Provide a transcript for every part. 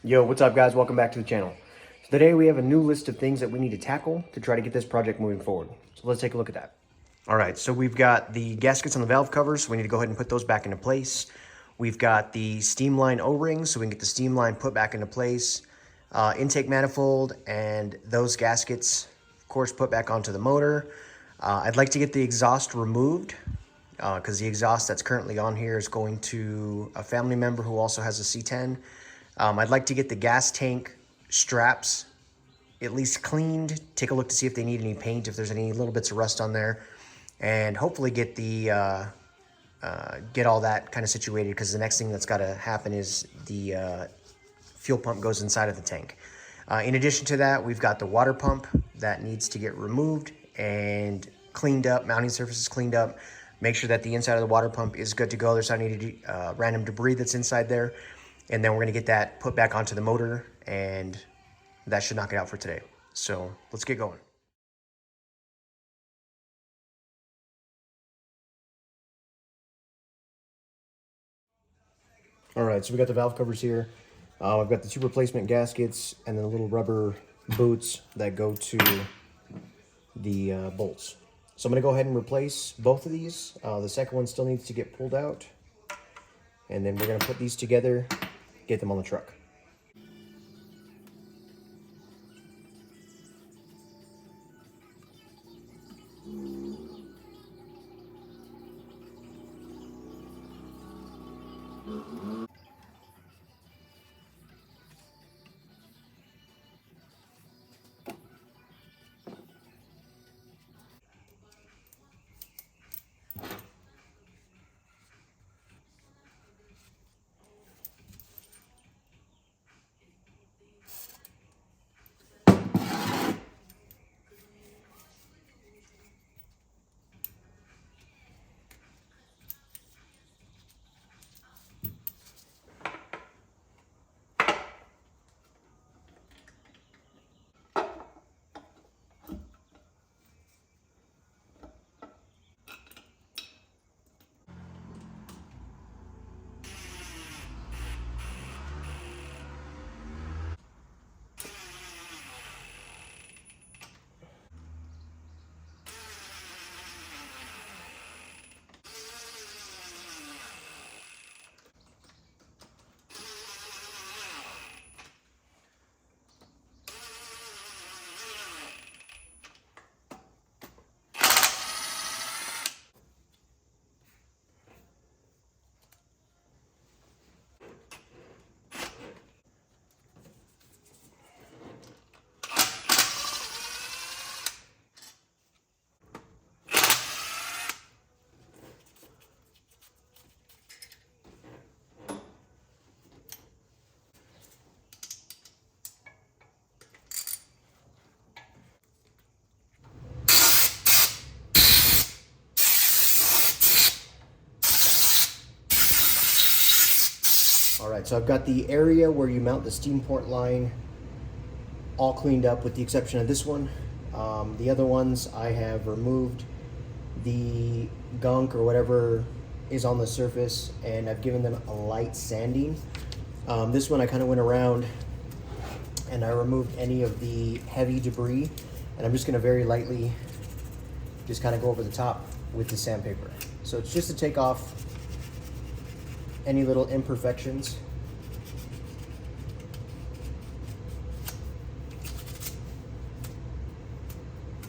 Yo, what's up guys? Welcome back to the channel. So today we have a new list of things that we need to tackle to try to get this project moving forward. So let's take a look at that. All right, so we've got the gaskets on the valve covers, so we need to go ahead and put those back into place. We've got the steam line O-rings, so we can get the steam line put back into place. Intake manifold and those gaskets, of course, put back onto the motor. I'd like to get the exhaust removed because the exhaust that's currently on here is going to a family member who also has a C10. I'd like to get the gas tank straps at least cleaned, take a look to see if they need any paint, if there's any little bits of rust on there, and hopefully get the get all that kind of situated, because the next thing that's got to happen is the fuel pump goes inside of the tank. In addition to that, we've got the water pump that needs to get removed and cleaned up, mounting surfaces cleaned up. Make sure that the inside of the water pump is good to go. There's not any random debris that's inside there. And then we're gonna get that put back onto the motor, and that should knock it out for today. So let's get going. All right, so we got the valve covers here. I've got the two replacement gaskets and then the little rubber boots that go to the bolts. So I'm gonna go ahead and replace both of these. The second one still needs to get pulled out. And then we're gonna put these together, get them on the truck. All right, so I've got the area where you mount the steam port line all cleaned up with the exception of this one. The other ones I have removed the gunk or whatever is on the surface, and I've given them a light sanding. This one I kind of went around and I removed any of the heavy debris, and I'm just gonna very lightly just kind of go over the top with the sandpaper. So it's just to take off any little imperfections.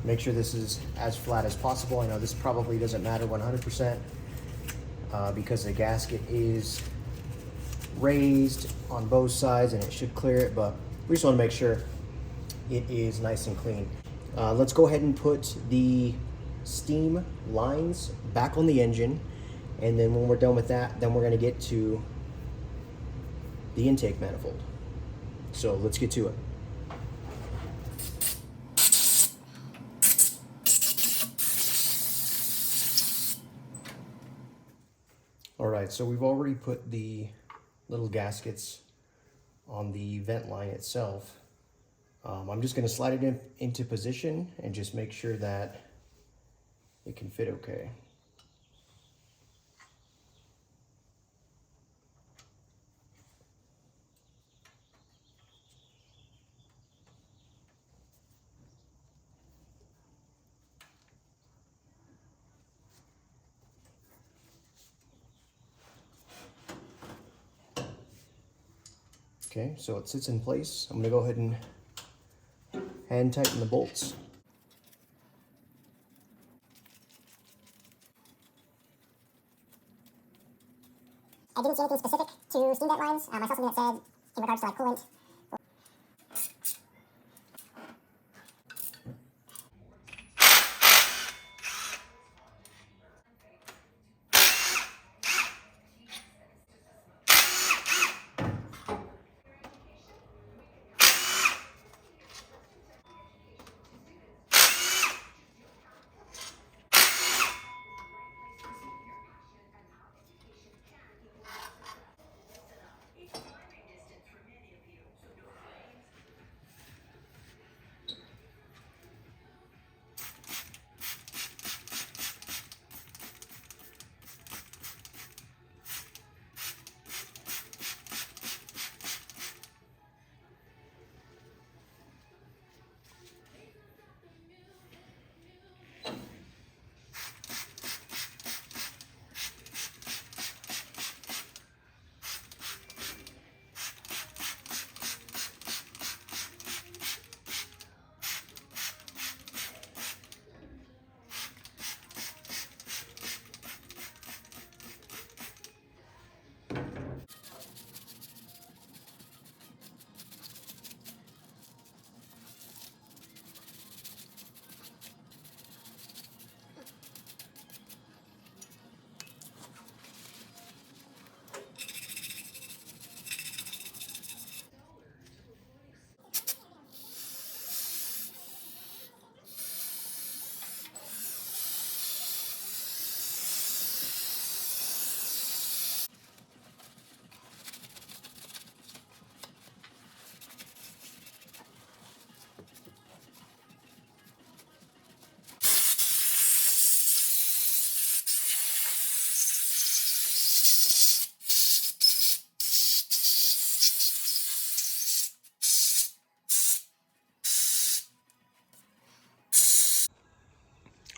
Make sure this is as flat as possible. I know this probably doesn't matter 100% because the gasket is raised on both sides and it should clear it, but we just want to make sure it is nice and clean. Let's go ahead and put the steam lines back on the engine, and then when we're done with that, then we're going to get to the intake manifold. So let's get to it. All right, so we've already put the little gaskets on the vent line itself. I'm just going to slide it into position and just make sure that it can fit okay. Okay, so it sits in place. I'm gonna go ahead and hand tighten the bolts. I didn't see anything specific to steam vent lines. I saw something that said in regards to like coolant.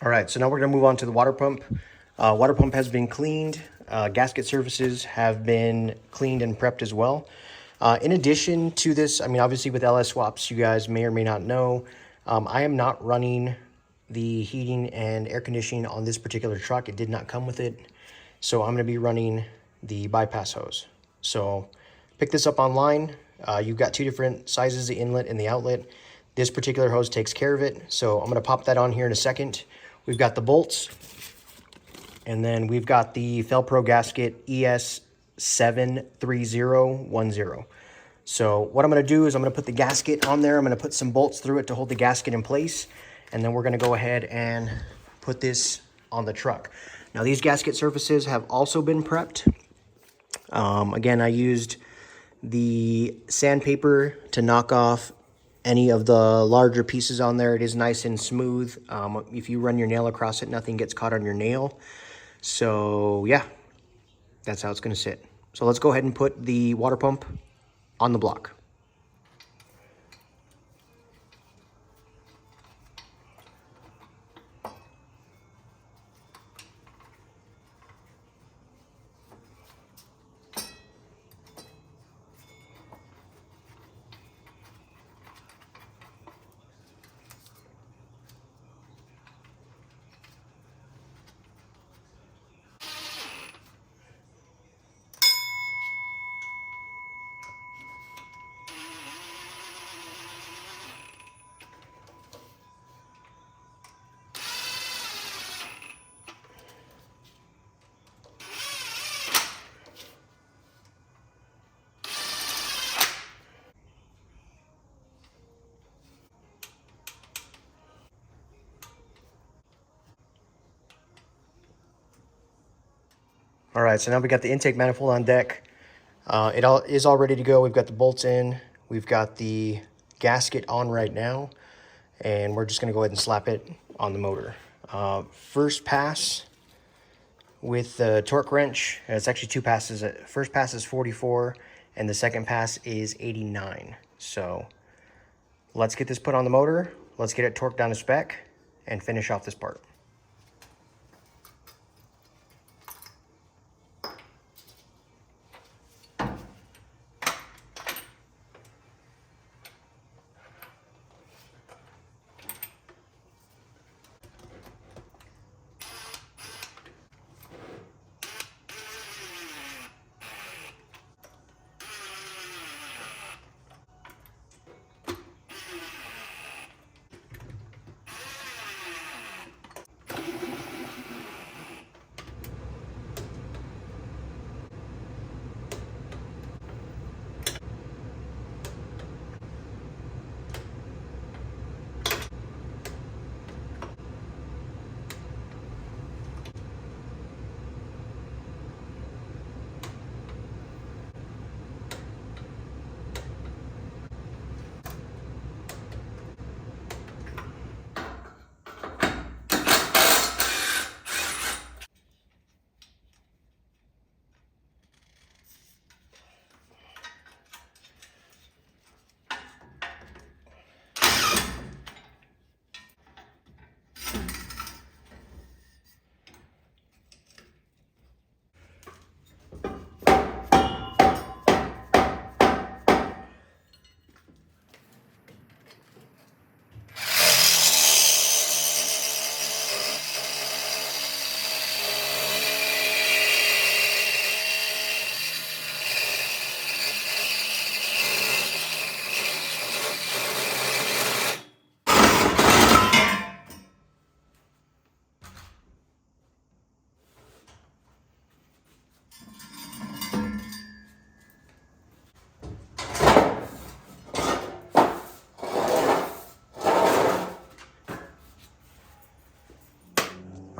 All right, so now we're gonna move on to the water pump. Water pump has been cleaned. Gasket surfaces have been cleaned and prepped as well. In addition to this, I mean, obviously with LS swaps, you guys may or may not know, I am not running the heating and air conditioning on this particular truck. It did not come with it. So I'm gonna be running the bypass hose. So pick this up online. You've got two different sizes, the inlet and the outlet. This particular hose takes care of it. So I'm gonna pop that on here in a second. We've got the bolts, and then we've got the Felpro gasket ES73010. So what I'm gonna do is I'm gonna put the gasket on there. I'm gonna put some bolts through it to hold the gasket in place. And then we're gonna go ahead and put this on the truck. Now these gasket surfaces have also been prepped. Again, I used the sandpaper to knock off any of the larger pieces on there. It is nice and smooth. If you run your nail across it, nothing gets caught on your nail. So yeah, that's how it's gonna sit. So let's go ahead and put the water pump on the block. All right, so now we got the intake manifold on deck. It all is all ready to go. We've got the bolts in. We've got the gasket on right now, and we're just gonna go ahead and slap it on the motor. First pass with the torque wrench, it's actually two passes. First pass is 44, and the second pass is 89. So let's get this put on the motor. Let's get it torqued down to spec and finish off this part.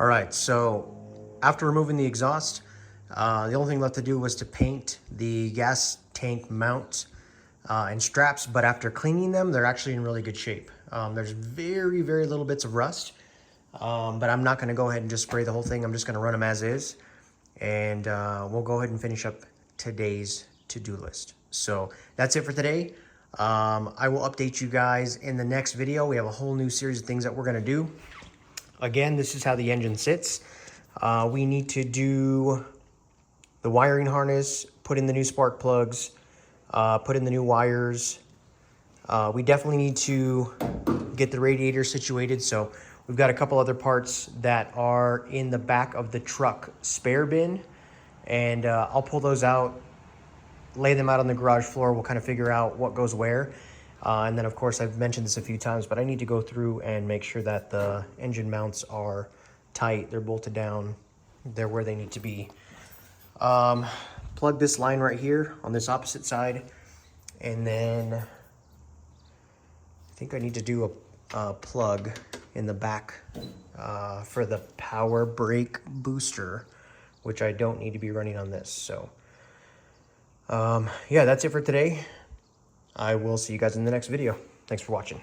All right, so after removing the exhaust, the only thing left to do was to paint the gas tank mount and straps, but after cleaning them, they're actually in really good shape. There's very, very little bits of rust, but I'm not gonna go ahead and just spray the whole thing. I'm just gonna run them as is, and we'll go ahead and finish up today's to-do list. So that's it for today. I will update you guys in the next video. We have a whole new series of things that we're gonna do. Again, this is how the engine sits. We need to do the wiring harness, put in the new spark plugs, put in the new wires. We definitely need to get the radiator situated. So we've got a couple other parts that are in the back of the truck spare bin, and I'll pull those out, lay them out on the garage floor. We'll kind of figure out what goes where. And then of course, I've mentioned this a few times, but I need to go through and make sure that the engine mounts are tight. They're bolted down. They're where they need to be. Plug this line right here on this opposite side. And then I think I need to do a plug in the back for the power brake booster, which I don't need to be running on this. So yeah, that's it for today. I will see you guys in the next video. Thanks for watching.